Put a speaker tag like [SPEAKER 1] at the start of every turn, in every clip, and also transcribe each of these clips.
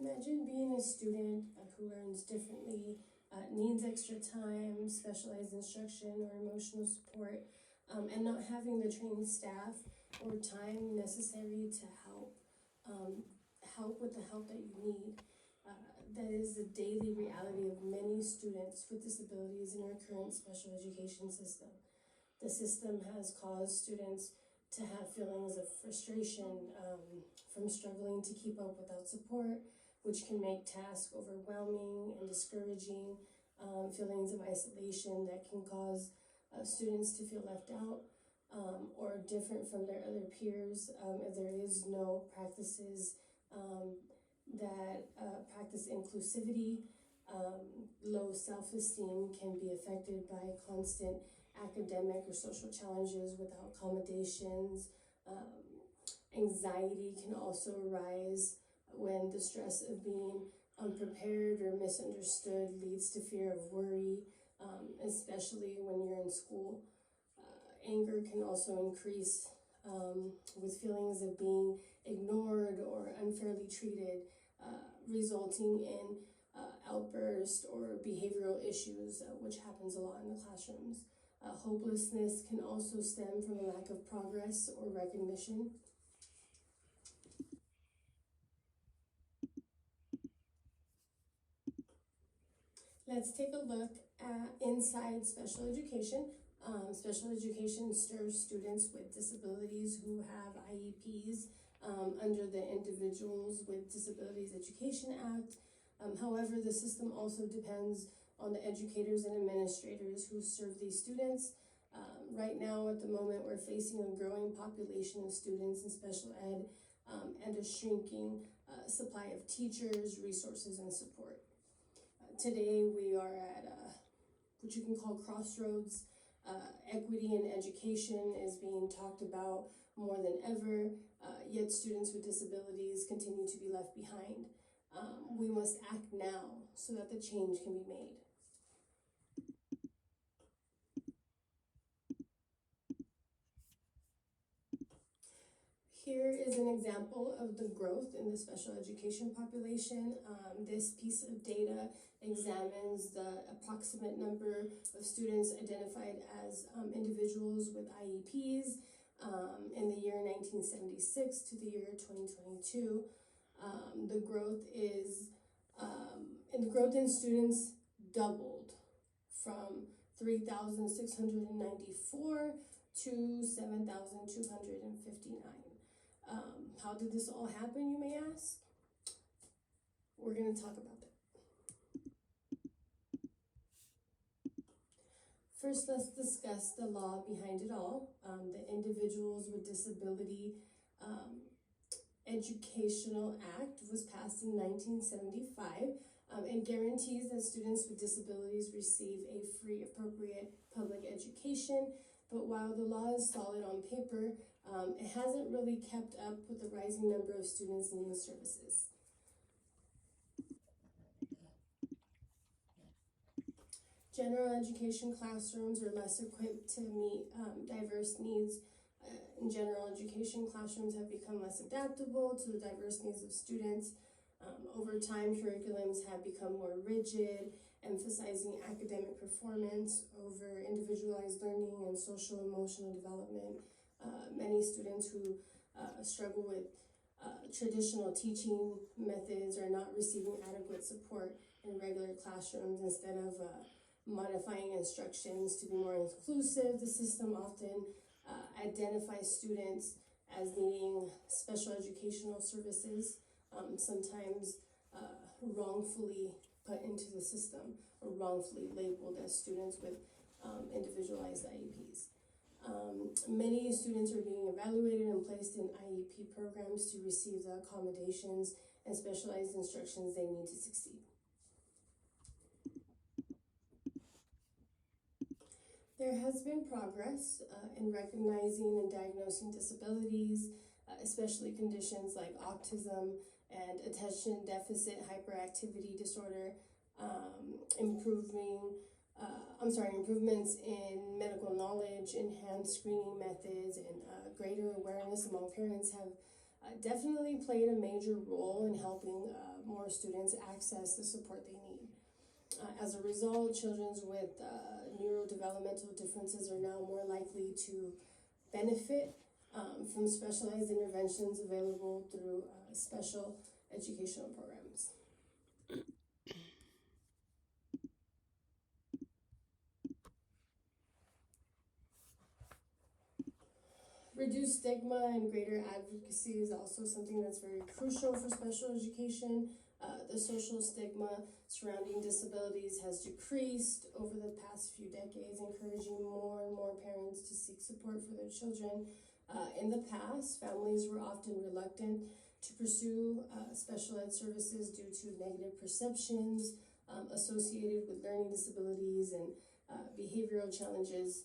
[SPEAKER 1] Imagine being a student who learns differently, needs extra time, specialized instruction, or emotional support, and not having the trained staff or time necessary to help with the help that you need. That is the daily reality of many students with disabilities in our current special education system. The system has caused students to have feelings of frustration from struggling to keep up without support, which can make tasks overwhelming and discouraging, feelings of isolation that can cause students to feel left out or different from their other peers if there is no practices that practice inclusivity. Low self-esteem can be affected by constant academic or social challenges without accommodations. Anxiety can also arise when the stress of being unprepared or misunderstood leads to fear of worry, especially when you're in school. Anger can also increase with feelings of being ignored or unfairly treated, resulting in outbursts or behavioral issues, which happens a lot in the classrooms. Hopelessness can also stem from a lack of progress or recognition. Let's take a look at inside special education. Special education serves students with disabilities who have IEPs under the Individuals with Disabilities Education Act. However, the system also depends on the educators and administrators who serve these students. Right now, at the moment, we're facing a growing population of students in special ed and a shrinking supply of teachers, resources, and support. Today, we are at what you can call crossroads. Equity in education is being talked about more than ever, yet students with disabilities continue to be left behind. We must act now so that the change can be made. Here is an example of the growth in the special education population. This piece of data examines the approximate number of students identified as individuals with IEPs in the year 1976 to the year 2022. The growth in students doubled from 3,694 to 7,259. How did this all happen, you may ask? We're going to talk about that. First, let's discuss the law behind it all. The Individuals with Disability Educational Act was passed in 1975 and guarantees that students with disabilities receive a free, appropriate public education. But while the law is solid on paper, it hasn't really kept up with the rising number of students needing services. General education classrooms are less equipped to meet diverse needs. In general education, classrooms have become less adaptable to the diverse needs of students. Over time, curriculums have become more rigid, emphasizing academic performance over individualized learning and social emotional development. Many students who struggle with traditional teaching methods are not receiving adequate support in regular classrooms. Instead of modifying instructions to be more inclusive, the system often identifies students as needing special educational services, sometimes wrongfully put into the system or wrongfully labeled as students with individualized IEPs. Many students are being evaluated and placed in IEP programs to receive the accommodations and specialized instructions they need to succeed. There has been progress in recognizing and diagnosing disabilities, especially conditions like autism and attention deficit hyperactivity disorder, improvements in medical knowledge, enhanced screening methods, and greater awareness among parents have definitely played a major role in helping more students access the support they need. As a result, children with neurodevelopmental differences are now more likely to benefit from specialized interventions available through special educational programs. Reduced stigma and greater advocacy is also something that's very crucial for special education. The social stigma surrounding disabilities has decreased over the past few decades, encouraging more and more parents to seek support for their children. In the past, families were often reluctant to pursue special ed services due to negative perceptions associated with learning disabilities and behavioral challenges.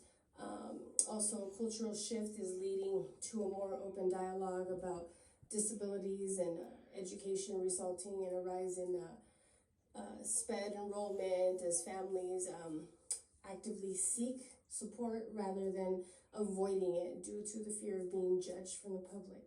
[SPEAKER 1] Also, a cultural shift is leading to a more open dialogue about disabilities and education, resulting in a rise in SPED enrollment as families actively seek support rather than avoiding it due to the fear of being judged from the public.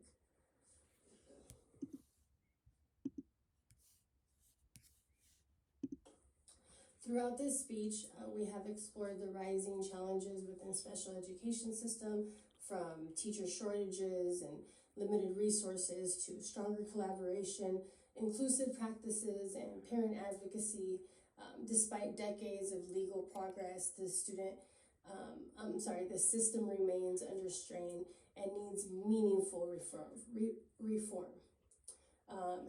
[SPEAKER 1] Throughout this speech, we have explored the rising challenges within the special education system, from teacher shortages and limited resources to stronger collaboration, inclusive practices, and parent advocacy. Despite decades of legal progress, the system remains under strain and needs meaningful reform.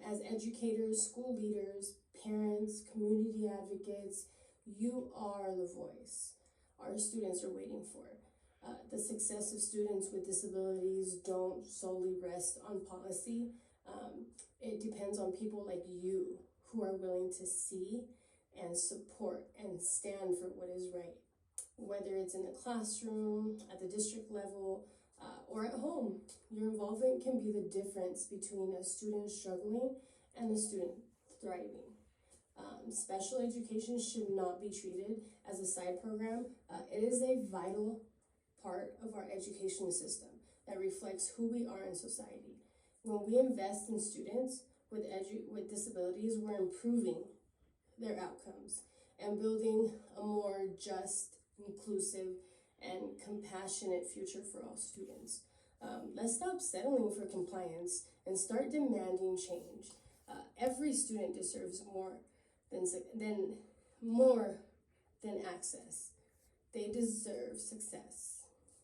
[SPEAKER 1] As educators, school leaders, parents, community advocates, you are the voice our students are waiting for. The success of students with disabilities don't solely rest on policy. It depends on people like you who are willing to see and support and stand for what is right. Whether it's in the classroom, at the district level, or at home, your involvement can be the difference between a student struggling and a student thriving. Special education should not be treated as a side program. It is a vital part of our education system that reflects who we are in society. When we invest in students with disabilities, we're improving their outcomes and building a more just, inclusive, and compassionate future for all students. Let's stop settling for compliance and start demanding change. Every student deserves more than access. They deserve success.